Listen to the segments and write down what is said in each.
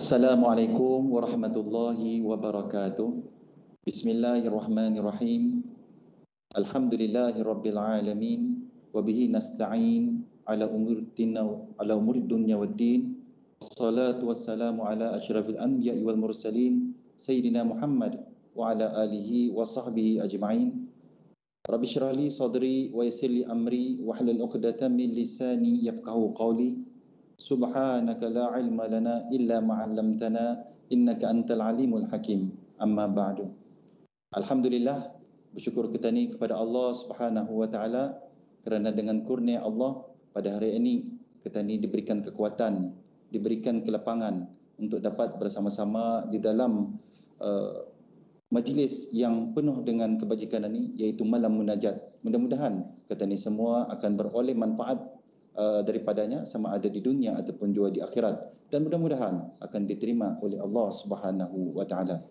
Assalamualaikum warahmatullahi wabarakatuh. Bismillahirrahmanirrahim. Alhamdulillahi rabbil alamin. Wabihi nasta'in ala umuri dunya waddin. Wassalatu wassalamu ala asyrafil anbiya'i wal mursalin Sayyidina Muhammad wa ala alihi wa sahbihi ajma'in. Rabbi syrah li sadri wa yassir li amri wahlul 'uqdatam min lisani yafqahu qawli. Subhanaka la ilma lana illa ma 'allamtana innaka antal alimul hakim. Amma ba'du. Alhamdulillah, bersyukur kita ni kepada Allah Subhanahu wa taala kerana dengan kurnia Allah pada hari ini kita ni diberikan kekuatan, diberikan kelapangan untuk dapat bersama-sama di dalam majlis yang penuh dengan kebajikan ini, iaitu malam munajat. Mudah-mudahan kita ni semua akan beroleh manfaat daripadanya, sama ada di dunia ataupun juga di akhirat, dan mudah-mudahan akan diterima oleh Allah Subhanahu wa taala.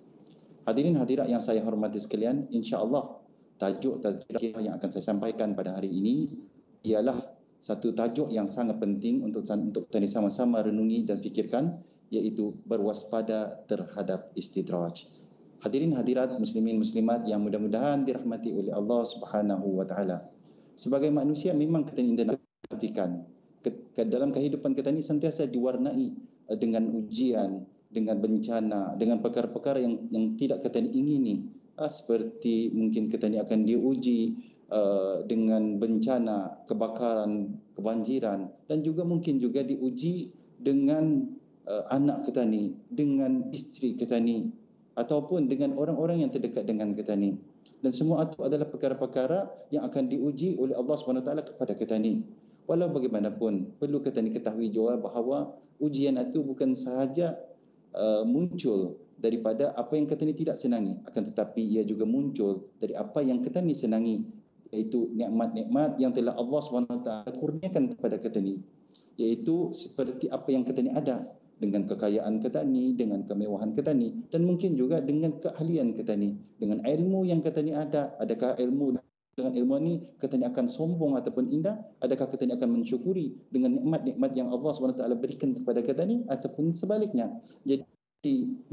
Hadirin hadirat yang saya hormati sekalian, insya-Allah tajuk tazkirah yang akan saya sampaikan pada hari ini ialah satu tajuk yang sangat penting untuk kita sama-sama renungi dan fikirkan, iaitu berwaspada terhadap istidraj. Hadirin hadirat muslimin muslimat yang mudah-mudahan dirahmati oleh Allah Subhanahu wa taala. Sebagai manusia memang kita perhatikan dalam kehidupan kita ni sentiasa diwarnai dengan ujian, dengan bencana, dengan perkara-perkara yang tidak kita ingini. Seperti mungkin kita ni akan diuji dengan bencana, kebakaran, kebanjiran, dan juga mungkin juga diuji dengan anak kita ni, dengan isteri kita ni, ataupun dengan orang-orang yang terdekat dengan kita ni. Dan semua itu adalah perkara-perkara yang akan diuji oleh Allah SWT kepada kita ni. Walau bagaimanapun, perlu kita ni ketahui juga bahawa ujian itu bukan sahaja muncul daripada apa yang kita ni tidak senangi, akan tetapi ia juga muncul dari apa yang kita ni senangi, iaitu nikmat-nikmat yang telah Allah SWT kurniakan kepada kita ni, iaitu seperti apa yang kita ni ada, dengan kekayaan kita ni, dengan kemewahan kita ni, dan mungkin juga dengan keahlian kita ni, dengan ilmu yang kita ni ada. Adakah dengan ilmu ni kita ni akan sombong ataupun indah? Adakah kita ni akan mensyukuri dengan nikmat-nikmat yang Allah SWT berikan kepada kita ni, ataupun sebaliknya? Jadi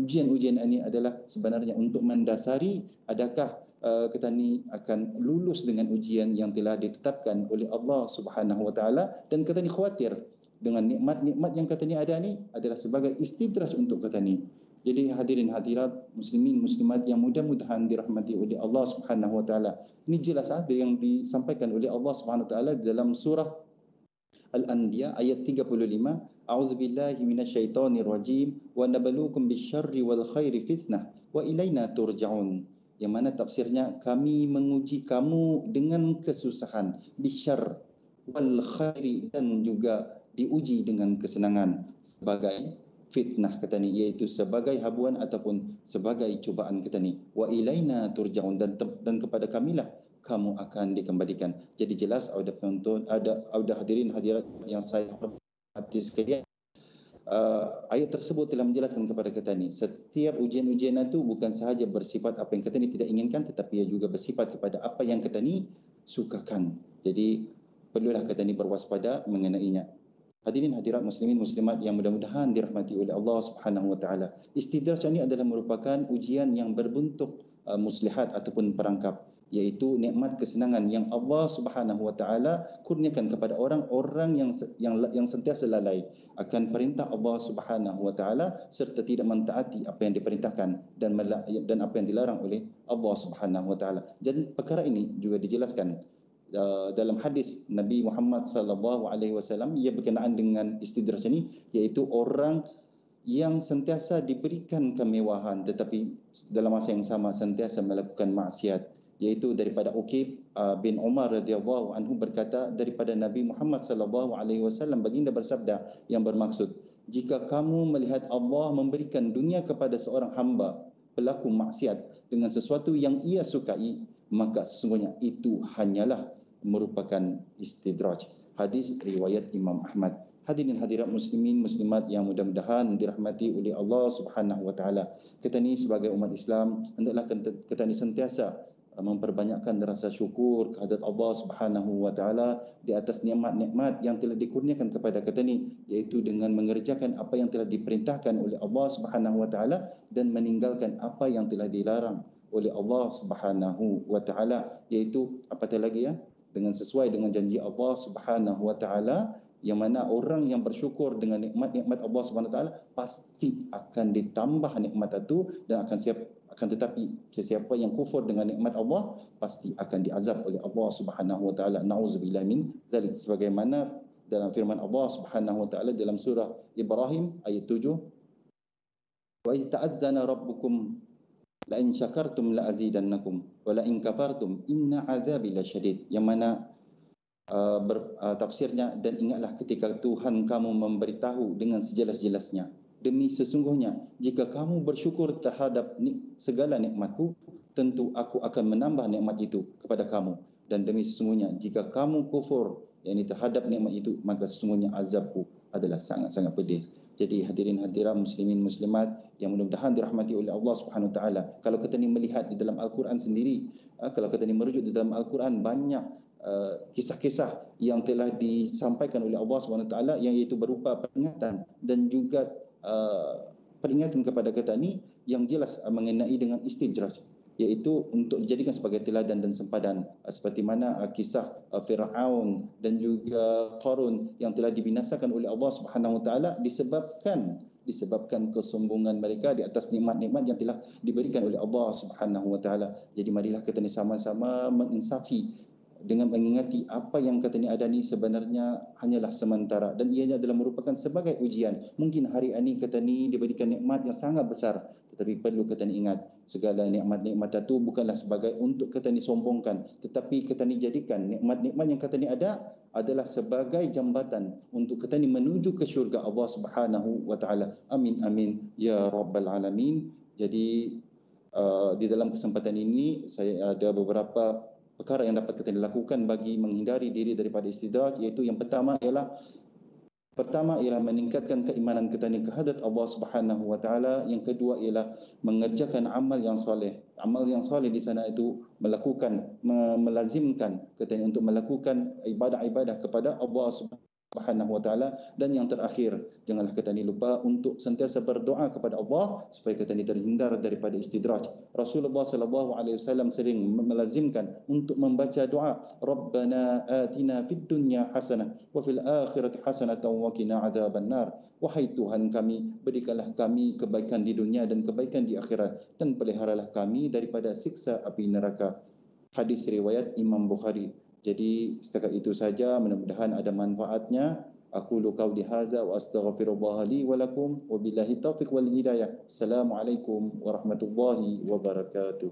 ujian-ujian ini adalah sebenarnya untuk mendasari adakah kita ni akan lulus dengan ujian yang telah ditetapkan oleh Allah Subhanahu wa taala, dan kita ni khawatir dengan nikmat-nikmat yang kita ni ada ni adalah sebagai istidraj untuk kita ni. Jadi hadirin hadirat muslimin muslimat yang mudah-mudahan dirahmati oleh Allah Subhanahu wa taala. Ini jelas ada yang disampaikan oleh Allah Subhanahu wa taala dalam surah Al-Anbiya ayat 35. A'udzubillahi minasyaitonir rajim wa nabluukum bisyarri wal khairi fitnah wa ilaina turja'un. Yang mana tafsirnya, kami menguji kamu dengan kesusahan, bisyarr wal khairi, dan juga diuji dengan kesenangan sebagai fitnah kita ni, iaitu sebagai habuan ataupun sebagai cubaan kita ni. Wa ilaina turja'un, dan kepada kamilah kamu akan dikembalikan. Jadi jelas ada penonton, ada hadirin hadirat yang saya hormati sekalian, ayat tersebut telah menjelaskan kepada kita ni, setiap ujian-ujian itu bukan sahaja bersifat apa yang kita ni tidak inginkan, tetapi ia juga bersifat kepada apa yang kita ni sukakan. Jadi perlulah kita ni berwaspada mengenainya. Hadirin hadirat muslimin muslimat yang mudah-mudahan dirahmati oleh Allah Subhanahu wa taala. Istidraj ini adalah merupakan ujian yang berbentuk muslihat ataupun perangkap, iaitu nikmat kesenangan yang Allah Subhanahu wa taala kurniakan kepada orang-orang yang sentiasa lalai akan perintah Allah Subhanahu wa taala serta tidak mentaati apa yang diperintahkan dan apa yang dilarang oleh Allah Subhanahu wa taala. Dan perkara ini juga dijelaskan dalam hadis Nabi Muhammad sallallahu alaihi wasallam, ia berkenaan dengan istidraj ini, iaitu orang yang sentiasa diberikan kemewahan tetapi dalam masa yang sama sentiasa melakukan maksiat, iaitu daripada Uqib bin Umar radhiyallahu anhu berkata daripada Nabi Muhammad sallallahu alaihi wasallam, baginda bersabda yang bermaksud, jika kamu melihat Allah memberikan dunia kepada seorang hamba pelaku maksiat dengan sesuatu yang ia sukai, maka sesungguhnya itu hanyalah merupakan istidraj. Hadis riwayat Imam Ahmad. Hadirin hadirat muslimin muslimat yang mudah-mudahan dirahmati oleh Allah Subhanahu wa taala. Kita ni sebagai umat Islam hendaklah kita ni sentiasa memperbanyakkan rasa syukur kehadrat Allah Subhanahu wa taala di atas nikmat-nikmat yang telah dikurniakan kepada kita ni, iaitu dengan mengerjakan apa yang telah diperintahkan oleh Allah Subhanahu wa taala dan meninggalkan apa yang telah dilarang oleh Allah Subhanahu wa taala, iaitu apatah lagi ya, dengan sesuai dengan janji Allah Subhanahu wa taala, yang mana orang yang bersyukur dengan nikmat-nikmat Allah Subhanahu wa taala pasti akan ditambah nikmat itu, dan akan tetapi sesiapa yang kufur dengan nikmat Allah pasti akan diazab oleh Allah Subhanahu wa taala. Nauzubillah min zalik, sebagaimana dalam firman Allah Subhanahu wa taala dalam surah Ibrahim ayat 7, wa idh ta'adzana rabbukum la in syakartum la azidannakum wa la in kafartum inna azabi lasyadid, yang mana tafsirnya, dan ingatlah ketika Tuhan kamu memberitahu dengan sejelas-jelasnya, demi sesungguhnya jika kamu bersyukur terhadap segala nikmatku, tentu aku akan menambah nikmat itu kepada kamu, dan demi sesungguhnya jika kamu kufur yakni terhadap nikmat itu, maka sesungguhnya azabku adalah sangat-sangat pedih. Jadi hadirin hadirat muslimin muslimat yang mudah-mudahan dirahmati oleh Allah Subhanahu wa taala, kalau kita ni melihat di dalam Al-Quran sendiri, kalau kita ni merujuk di dalam Al-Quran, banyak kisah-kisah yang telah disampaikan oleh Allah Subhanahu wa taala, yang iaitu berupa peringatan dan juga peringatan kepada kita ni yang jelas mengenai dengan istidraj, iaitu untuk dijadikan sebagai teladan dan sempadan, seperti mana kisah Firaun dan juga Qarun yang telah dibinasakan oleh Allah Subhanahu wa taala disebabkan kesombongan mereka di atas nikmat-nikmat yang telah diberikan oleh Allah Subhanahu wa taala. Jadi marilah kita ni sama-sama menginsafi dengan mengingati apa yang kata ni ada ni sebenarnya hanyalah sementara, dan ianya adalah merupakan sebagai ujian. Mungkin hari ini kata ni diberikan nikmat yang sangat besar, tetapi perlu kata ni ingat, segala nikmat-nikmat itu bukanlah sebagai untuk kata ni sombongkan, tetapi kata ni jadikan nikmat-nikmat yang kata ni ada adalah sebagai jambatan untuk kata ni menuju ke syurga Allah Subhanahu wa taala. Amin amin ya rabbal alamin. Jadi di dalam kesempatan ini saya ada beberapa perkara yang dapat kita lakukan bagi menghindari diri daripada istidraj, iaitu yang pertama ialah meningkatkan keimanan kita ni kehadrat Allah Subhanahu wa taala. Yang kedua ialah mengerjakan amal yang soleh. Amal yang soleh di sana itu melazimkan kita ni untuk melakukan ibadah-ibadah kepada Allah Subhanahu wa taala. Dan yang terakhir, janganlah kita ni lupa untuk sentiasa berdoa kepada Allah supaya kita ni terhindar daripada istidraj. Rasulullah sallallahu alaihi wasallam sering melazimkan untuk membaca doa, Rabbana atina fid dunya hasanah wa fil akhirati hasanatan wa qina adzabannar. Wahai Tuhan kami, berikanlah kami kebaikan di dunia dan kebaikan di akhirat, dan peliharalah kami daripada siksa api neraka. Hadis riwayat Imam Bukhari. Jadi setakat itu saja, mudah-mudahan ada manfaatnya. Aqulu qawli hadza wa astaghfirullah li wa lakum wa billahi taufiq wal hidayah. Assalamualaikum warahmatullahi wabarakatuh.